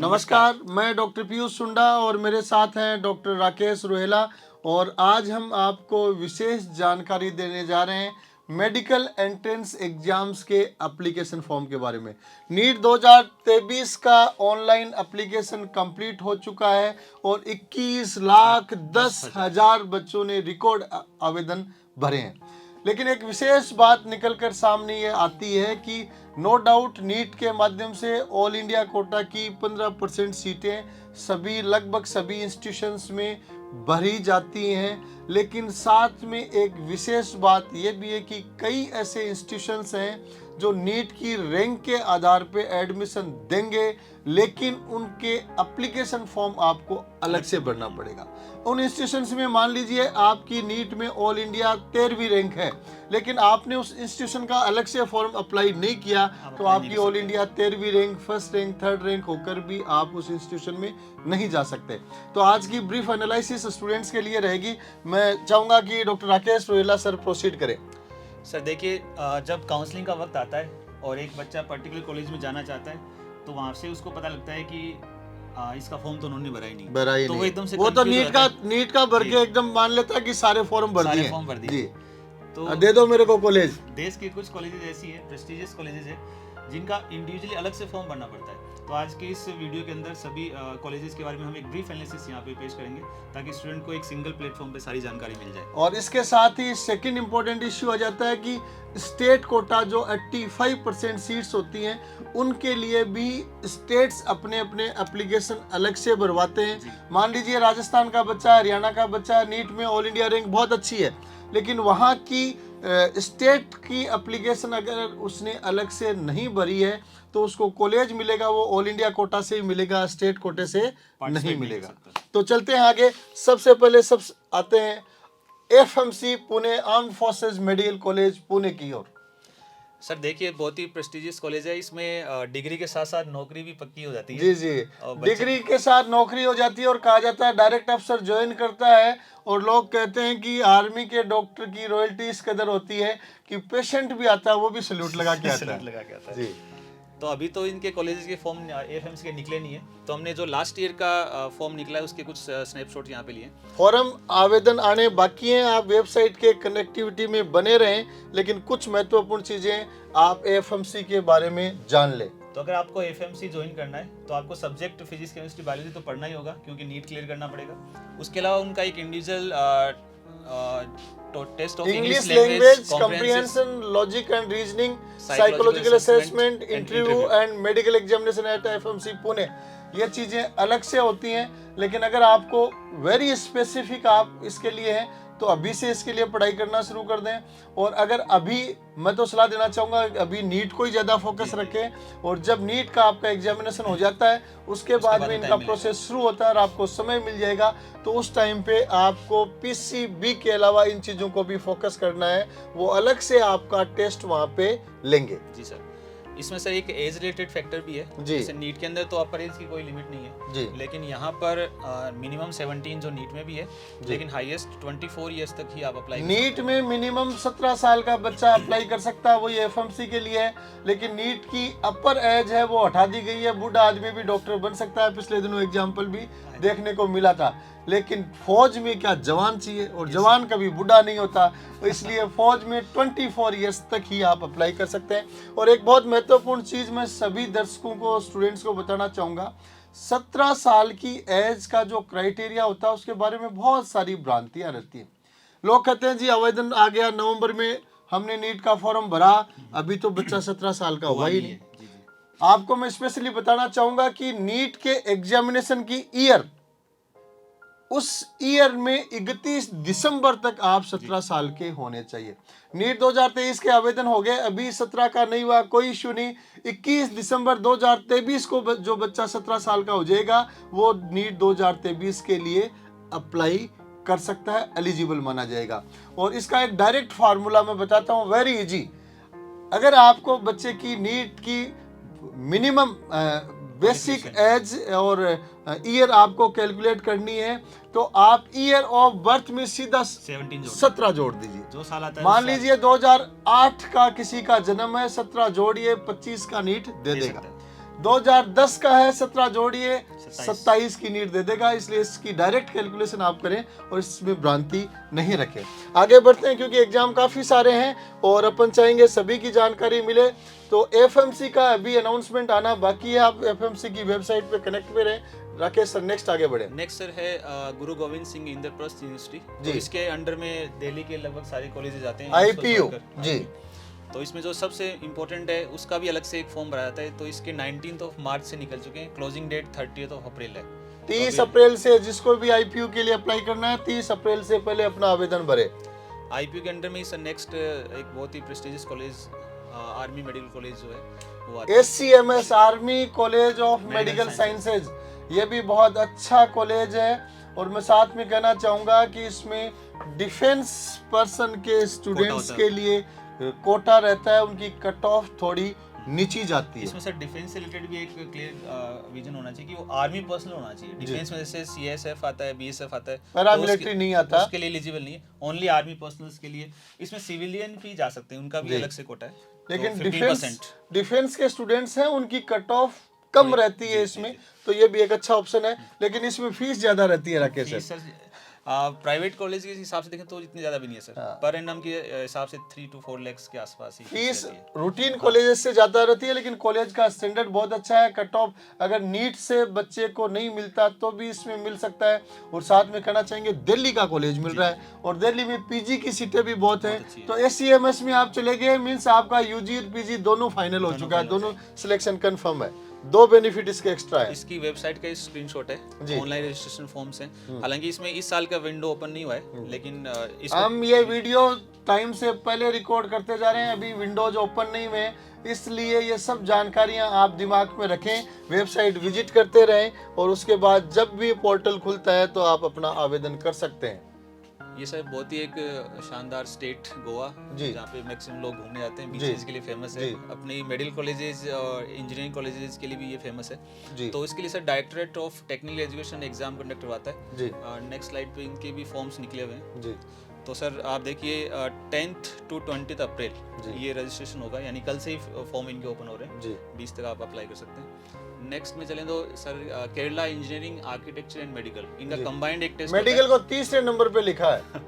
नमस्कार, मैं डॉक्टर पीयूष सुंडा और मेरे साथ हैं डॉक्टर राकेश रोहेला। और आज हम आपको विशेष जानकारी देने जा रहे हैं मेडिकल एंट्रेंस एग्जाम्स के एप्लीकेशन फॉर्म के बारे में। नीट 2023 का ऑनलाइन एप्लीकेशन कंप्लीट हो चुका है और 21,10,000 बच्चों ने रिकॉर्ड आवेदन भरे हैं। लेकिन एक विशेष बात निकलकर सामने ये आती है कि नो डाउट नीट के माध्यम से ऑल इंडिया कोटा की 15% सीटें लगभग सभी इंस्टीट्यूशंस में भरी जाती हैं। लेकिन साथ में एक विशेष बात यह भी है कि कई ऐसे इंस्टीट्यूशंस हैं जो नीट की रैंक के आधार पे एडमिशन देंगे, लेकिन उनके एप्लीकेशन फॉर्म आपको अलग से भरना पड़ेगा। उन इंस्टीट्यूशंस में मान लीजिए आपकी नीट में ऑल इंडिया 13वीं रैंक है, लेकिन आपने उस इंस्टीट्यूशन का अलग से फॉर्म अप्लाई नहीं किया तो आपकी ऑल इंडिया 13वीं rank, first rank, third rank होकर भी आप उस इंस्टीट्यूशन में नहीं जा सकते। तो आज की ब्रीफ एनालिसिस स्टूडेंट्स के लिए रहेगी। मैं चाहूंगा कि doctor Rakesh Rohela sir proceed करें। सर देखिए, जब काउंसलिंग का वक्त आता है और एक बच्चा पर्टिकुलर कॉलेज में जाना चाहता है तो वहाँ से उसको पता लगता है कि इसका फॉर्म तो उन्होंने भरा ही नहीं तो वो एकदम से वो तो नीट का भर के एकदम मान लेता है कि सारे फॉर्म भर दिए तो दे दो मेरे को कॉलेज। देश के कुछ कॉलेजेस ऐसी है, प्रेस्टिजियस कॉलेजेस है, जिनका इंडिविजुअली अलग से फॉर्म भरना पड़ता है। तो आज के इस वीडियो के अंदर सभी कॉलेजेस के बारे में हम एक ब्रीफ एनालिसिस यहाँ पे पेश करेंगे ताकि स्टूडेंट को एक सिंगल प्लेटफॉर्म पे सारी जानकारी मिल जाए। और इसके साथ ही सेकंड इंपॉर्टेंट इश्यू आ जाता है कि स्टेट कोटा जो 85% सीट्स होती हैं उनके लिए भी स्टेट्स अपने अपने एप्लीकेशन अलग से भरवाते हैं। मान लीजिए राजस्थान का बच्चा, हरियाणा का बच्चा, नीट में ऑल इंडिया रैंक बहुत अच्छी है, लेकिन वहाँ की स्टेट की एप्लीकेशन अगर उसने अलग से नहीं भरी है तो उसको कॉलेज मिलेगा वो ऑल इंडिया कोटा से ही मिलेगा, स्टेट कोटे से नहीं मिलेगा। तो चलते हैं आगे। सबसे पहले आते हैं FMC Pune, armed forces medical college Pune की ओर। सर देखिए, बहुत ही प्रेस्टिजियस कॉलेज है। इसमें डिग्री के साथ साथ नौकरी भी पक्की हो जाती है। जी जी, डिग्री के साथ नौकरी हो जाती है और कहा जाता है डायरेक्ट अफसर ज्वाइन करता है। और लोग कहते हैं कि आर्मी के डॉक्टर की रॉयल्टी इस कदर होती है कि पेशेंट भी आता है वो भी सैल्यूट लगा के आता है। जी, तो अभी तो इनके कॉलेजेस के फॉर्म एफएमसी के निकले नहीं है, तो हमने जो लास्ट ईयर का फॉर्म निकला है उसके कुछ स्नैपशॉट यहाँ पे लिए। फॉर्म आवेदन आने बाकी हैं, आप वेबसाइट के कनेक्टिविटी में बने रहें, लेकिन कुछ महत्वपूर्ण चीजें आप एफएमसी के बारे में जान लें। तो अगर आपको एफएमसी ज्वाइन करना है तो आपको सब्जेक्ट फिजिक्स, केमिस्ट्री, बायोलॉजी तो पढ़ना ही होगा क्योंकि नीट क्लियर करना पड़ेगा। उसके अलावा उनका एक individual test of English language comprehension, logic and reasoning, psychological assessment, interview and medical examination at FMC Pune, ये चीजें अलग से होती हैं। लेकिन अगर आपको वेरी स्पेसिफिक आप इसके लिए हैं तो अभी से इसके लिए पढ़ाई करना शुरू कर दें। और अगर अभी, मैं तो सलाह देना चाहूँगा अभी नीट को ही ज़्यादा फोकस रखें, और जब नीट का आपका एग्जामिनेशन हो जाता है उसके बाद में इनका प्रोसेस शुरू होता है और आपको समय मिल जाएगा, तो उस टाइम पे आपको पीसीबी के अलावा इन चीज़ों को भी फोकस करना है। वो अलग से आपका टेस्ट वहाँ पे लेंगे। जी सर, इसमें सर एक एज रिलेटेड फैक्टर भी है। जैसे नीट के अंदर तो अपर एज की कोई लिमिट नहीं है जी, लेकिन यहाँ पर मिनिमम 17 जो नीट में भी है, लेकिन हाईएस्ट 24 इयर्स तक ही आप अप्लाई। नीट में मिनिमम 17 साल का बच्चा अप्लाई कर सकता है, वो ये एफएमसी के लिए है। लेकिन नीट की अपर एज है वो हटा दी गई है, बूढ़ा आदमी भी डॉक्टर बन सकता है। पिछले दिनों एग्जाम्पल भी देखने को मिला था। लेकिन फौज में क्या जवान चाहिए, और जवान कभी बूढ़ा नहीं होता, तो इसलिए फौज में 24 इयर्स तक ही आप अप्लाई कर सकते हैं। और एक बहुत महत्वपूर्ण चीज़ मैं सभी दर्शकों को, स्टूडेंट्स को बताना चाहूँगा, 17 साल की एज का जो क्राइटेरिया होता है उसके बारे में बहुत सारी भ्रांतियाँ रहती हैं। लोग कहते हैं जी आवेदन आ गया नवंबर में, हमने नीट का फॉर्म भरा, अभी तो बच्चा 17 साल का हुआ ही नहीं। आपको मैं स्पेशली बताना चाहूँगा कि नीट के एग्जामिनेशन की ईयर, उस ईयर में 31 दिसंबर तक आप 17 साल के होने चाहिए। नीट 2023 के आवेदन हो गए, अभी 17 का नहीं हुआ, कोई इश्यू नहीं। 21 दिसंबर 2023 को जो बच्चा 17 साल का हो जाएगा वो नीट 2023 के लिए अप्लाई कर सकता है, एलिजिबल माना जाएगा। और इसका एक डायरेक्ट फार्मूला मैं बताता हूँ, वेरी इजी। अगर आपको बच्चे की नीट की मिनिमम बेसिक एज और ईयर आपको कैलकुलेट करनी है तो आप ईयर ऑफ बर्थ में सीधा 17 जोड़ दीजिए। जो साल आता है, मान लीजिए 2008 का किसी का जन्म है, 17 जोड़िए, 25 का नीट दे देगा। 2010 का है, 17 जोड़िए 27 की नीट दे देगा, इसलिए इसकी डायरेक्ट कैलकुलेशन आप करें और इसमें भ्रांति नहीं रखें। आगे बढ़ते हैं क्योंकि एग्जाम काफ़ी सारे हैं और अपन चाहेंगे सभी की जानकारी मिले। तो एफएमसी का अभी अनाउंसमेंट आना बाकी है, आप एफएमसी की वेबसाइट पे कनेक्ट में रहें। राकेश सर नेक्स्ट आगे बढ़े। नेक्स्ट सर है गुरु गोविंद सिंह इंद्रप्रस्थ यूनिवर्सिटी, जी। तो इसके अंडर में दिल्ली के लगभग सारे कॉलेजेस आते हैं। आईपीयू जी। तो इसमें जो सबसे इम्पोर्टेंट है उसका भी अलग से एक फॉर्म भरा जाता है, तो इसके 19 मार्च से निकल चुके हैं, क्लोजिंग डेट 30 अप्रैल है। 30 अप्रैल से जिसको भी आईपीयू के लिए अप्लाई करना है 30 अप्रैल से पहले अपना आवेदन भरे। आईपीयू के अंडर में सर नेक्स्ट एक बहुत ही prestigious college army medical college जो है वो आता है। SCMS army college of medical sciences, ये भी बहुत अच्छा कॉलेज है। और मैं साथ में कहना चाहूँगा कि इसमें डिफेंस पर्सन के स्टूडेंट्स के लिए कोटा रहता है, उनकी कट ऑफ थोड़ी नीची जाती है। इसमें सर डिफेंस से रिलेटेड भी एक क्लियर विजन होना चाहिए कि वो आर्मी पर्सनल होना चाहिए। डिफेंस में जैसे सीएसएफ आता है, बीएसएफ आता है, पैरामिलिट्री नहीं आता, उसके लिए एलिजिबल नहीं है, ओनली आर्मी पर्सनल्स के लिए। इसमें सिविलियन भी जा सकते हैं, उनका भी अलग से कोटा है। लेकिन तो डिफेंस के स्टूडेंट्स हैं उनकी कट ऑफ कम रहती है इसमें, तो ये भी एक अच्छा ऑप्शन है। लेकिन इसमें फीस ज्यादा रहती है राकेश सर। प्राइवेट कॉलेज के हिसाब से देखें तो इतनी ज्यादा भी नहीं है सर, पर एनम के हिसाब से 3 to 4 लाख के आसपास ही फीस रूटीन कॉलेजेस से ज्यादा रहती है। लेकिन कॉलेज का स्टैंडर्ड बहुत अच्छा है। कट ऑफ अगर नीट से बच्चे को नहीं मिलता तो भी इसमें मिल सकता है। और साथ में कहना चाहेंगे दिल्ली का कॉलेज मिल रहा है और दिल्ली में पीजी की सीटें भी बहुत है। तो एससीएमएस में आप चले गए मीन्स आपका यूजी और पीजी दोनों फाइनल हो चुका है, दोनों सिलेक्शन कंफर्म है। 2 बेनिफिट इसके एक्स्ट्रा है। इसकी वेबसाइट का स्क्रीनशॉट है, ऑनलाइन रजिस्ट्रेशन फॉर्म्स हैं। हालांकि इसमें इस साल का विंडो ओपन नहीं हुआ है, लेकिन हम ये वीडियो टाइम से पहले रिकॉर्ड करते जा रहे हैं, अभी विंडोज ओपन नहीं हुए, इसलिए ये सब जानकारियां आप दिमाग में रखें, वेबसाइट विजिट करते रहें और उसके बाद जब भी पोर्टल खुलता है तो आप अपना आवेदन कर सकते हैं। ये सर बहुत ही एक शानदार स्टेट गोवा, जहाँ पे मैक्सिमम लोग घूमने जाते हैं, बीचेस के लिए फेमस है। अपनी मेडिकल कॉलेजेस और इंजीनियरिंग कॉलेजेस के लिए भी ये फेमस है। तो इसके लिए sir directorate of technical education exam conduct करवाता है। नेक्स्ट स्लाइड पे इनके भी फॉर्म्स निकले हुए हैं। तो सर आप देखिए 10th to 20th अप्रैल ये रजिस्ट्रेशन होगा, यानी कल से ही फॉर्म इनके ओपन हो रहे हैं। 20 तक आप अप्लाई कर सकते हैं। नेक्स्ट में चलें तो sir Kerala engineering architecture and medical, इनका कंबाइंड एक टेस्ट। मेडिकल को 3रे नंबर पे लिखा है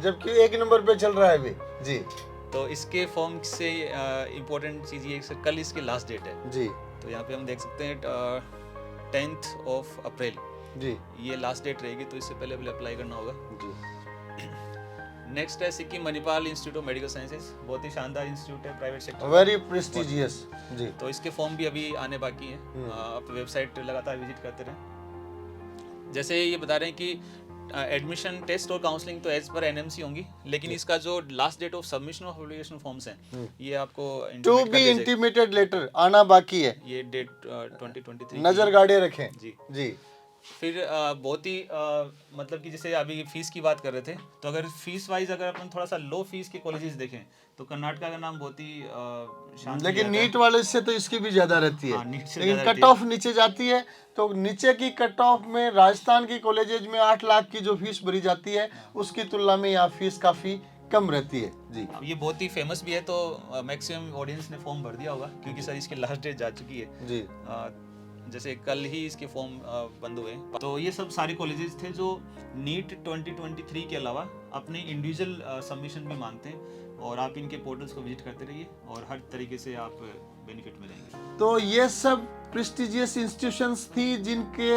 जबकि 1 नंबर पे चल रहा है अभी जी। तो इसके फॉर्म से इम्पोर्टेंट चीज़ ये सर कल इसकी लास्ट डेट है जी। तो यहाँ पे हम देख सकते हैं 10th अप्रैल जी ये लास्ट डेट रहेगी, तो इससे पहले अप्लाई करना होगा जी। नेक्स्ट है Sikkim Manipal institute of medical sciences, बहुत ही शानदार इंस्टीट्यूट है, प्राइवेट सेक्टर, वेरी प्रेस्टिजियस जी। तो इसके फॉर्म भी अभी आने बाकी हैं। आप वेबसाइट लगातार विजिट करते रहें। जैसे ये बता रहे हैं कि एडमिशन टेस्ट और काउंसलिंग तो एज पर एनएमसी होंगी, लेकिन इसका जो last date of submission of application forms हैं ये आपको टू बी इंटीमेटेड लेटर आना बाकी है, ये डेट 2023 नजर गाड़े रखें जी जी। फिर बहुत ही मतलब कि जैसे अभी फीस की बात कर रहे थे, तो अगर फीस वाइज अगर अपन थोड़ा सा लो फीस के कॉलेजेस देखें तो कर्नाटका का नाम बहुत ही शानदार, लेकिन नीट वाले से तो इसकी भी ज्यादा रहती है, लेकिन कट ऑफ नीचे जाती है। तो नीचे की कट ऑफ में राजस्थान की कॉलेजेज में 8 लाख की जो फीस भरी जाती है उसकी तुलना में यहाँ फीस काफी कम रहती है जी। ये बहुत ही फेमस भी है, तो मैक्सिमम ऑडियंस ने फॉर्म भर दिया होगा क्योंकि सर इसकी लास्ट डेट जा चुकी है जी। जैसे कल ही इसके फॉर्म बंद हुए। तो ये सब सारे कॉलेजेस थे जो नीट 2023 के अलावा अपने इंडिविजुअल सबमिशन भी मांगते हैं, और आप इनके पोर्टल्स को विजिट करते रहिए और हर तरीके से आप बेनिफिट में रहेंगे। तो ये सब प्रेस्टिजियस इंस्टीट्यूशंस थी जिनके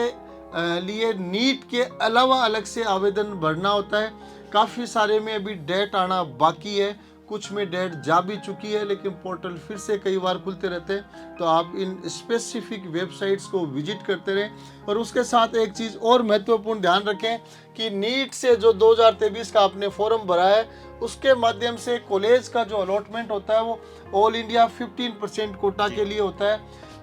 लिए नीट के अलावा अलग से आवेदन भरना होता है। काफ़ी सारे में अभी डेट आना बाकी है, कुछ में डेट जा भी चुकी है, लेकिन पोर्टल फिर से कई बार खुलते रहते हैं। तो आप इन स्पेसिफिक वेबसाइट्स को विजिट करते रहें। और उसके साथ एक चीज़ और महत्वपूर्ण ध्यान रखें कि नीट से जो 2023 का आपने फॉर्म भरा है उसके माध्यम से कॉलेज का जो अलॉटमेंट होता है वो ऑल इंडिया 15% कोटा के लिए होता है।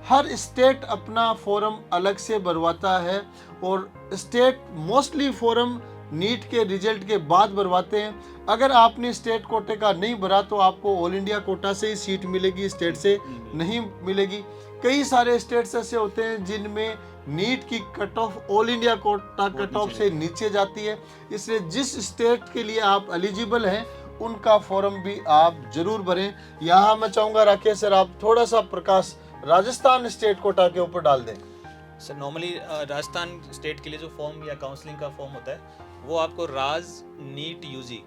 हर स्टेट अपना फॉर्म अलग से भरवाता है और स्टेट मोस्टली फॉर्म नीट के रिजल्ट के बाद भरवाते हैं। अगर आपने स्टेट कोटे का नहीं भरा तो आपको ऑल इंडिया कोटा से ही सीट मिलेगी, स्टेट से नहीं मिलेगी। कई सारे स्टेट्स ऐसे होते हैं जिनमें नीट की cut off all India quota cut off से नीचे जाती है, इसलिए जिस स्टेट के लिए आप एलिजिबल हैं उनका फॉर्म भी आप जरूर भरें। यहाँ मैं चाहूँगा राकेश सर आप थोड़ा सा प्रकाश राजस्थान स्टेट कोटा के ऊपर डाल दें? सर नॉर्मली राजस्थान स्टेट के लिए जो फॉर्म या काउंसलिंग का फॉर्म होता है वो आपको राज नीट यूजी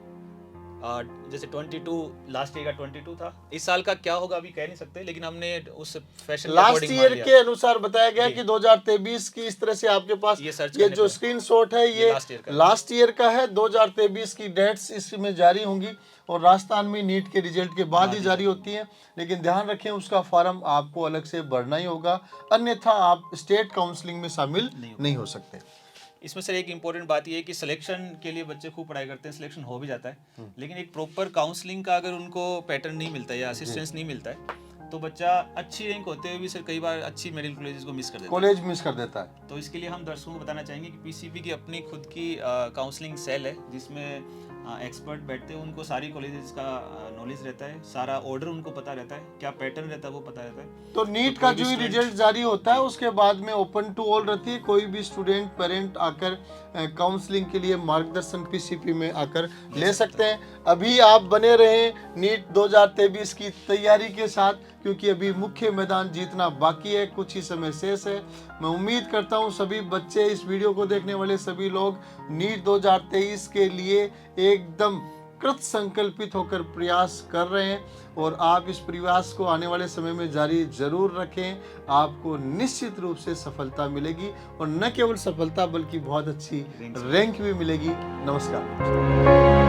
जैसे 22 लास्ट ईयर का 22 था, इस साल का क्या होगा अभी कह नहीं सकते, लेकिन हमने उस फैशन लास्ट ईयर के अनुसार बताया गया कि 2023 की इस तरह से आपके पास ये जो स्क्रीनशॉट है ये लास्ट ईयर का है। 2023 की डेट्स इसमें जारी होंगी और राजस्थान में नीट के रिजल्ट के बाद ही जारी होती है, लेकिन ध्यान रखें उसका फॉर्म आपको अलग से भरना ही होगा, अन्यथा आप स्टेट काउंसलिंग में शामिल नहीं हो सकते। इसमें सर एक इम्पोर्टेंट बात ये है कि सिलेक्शन के लिए बच्चे खूब पढ़ाई करते हैं, सिलेक्शन हो भी जाता है, लेकिन एक प्रॉपर काउंसलिंग का अगर उनको पैटर्न नहीं मिलता है या असिस्टेंस नहीं मिलता है तो बच्चा अच्छी रैंक होते हुए भी सर कई बार अच्छी मेडिकल कॉलेजेस को मिस कर देता है। तो इसके लिए हम दर्शकों को बताना चाहेंगे कि पीसीबी की अपनी खुद की काउंसलिंग सेल है जिसमें एक्सपर्ट बैठते हैं, उनको सारी कॉलेजेस का नॉलेज रहता है, सारा ऑर्डर उनको पता रहता है, क्या पैटर्न रहता है वो पता रहता है। तो नीट का जो रिजल्ट जारी होता है उसके बाद में ओपन टू ऑल रहती है, कोई भी स्टूडेंट पेरेंट आकर काउंसलिंग के लिए मार्गदर्शन पीसीपी में आकर ले सकते हैं। अभी आप बने रहें नीट 2023 की तैयारी के साथ, क्योंकि अभी मुख्य मैदान जीतना बाकी है, कुछ ही समय शेष है। मैं उम्मीद करता हूं सभी बच्चे, इस वीडियो को देखने वाले सभी लोग नीट 2023 के लिए एकदम कृत संकल्पित होकर प्रयास कर रहे हैं और आप इस प्रयास को आने वाले समय में जारी जरूर रखें। आपको निश्चित रूप से सफलता मिलेगी और न केवल सफलता बल्कि बहुत अच्छी रैंक भी मिलेगी। नमस्कार।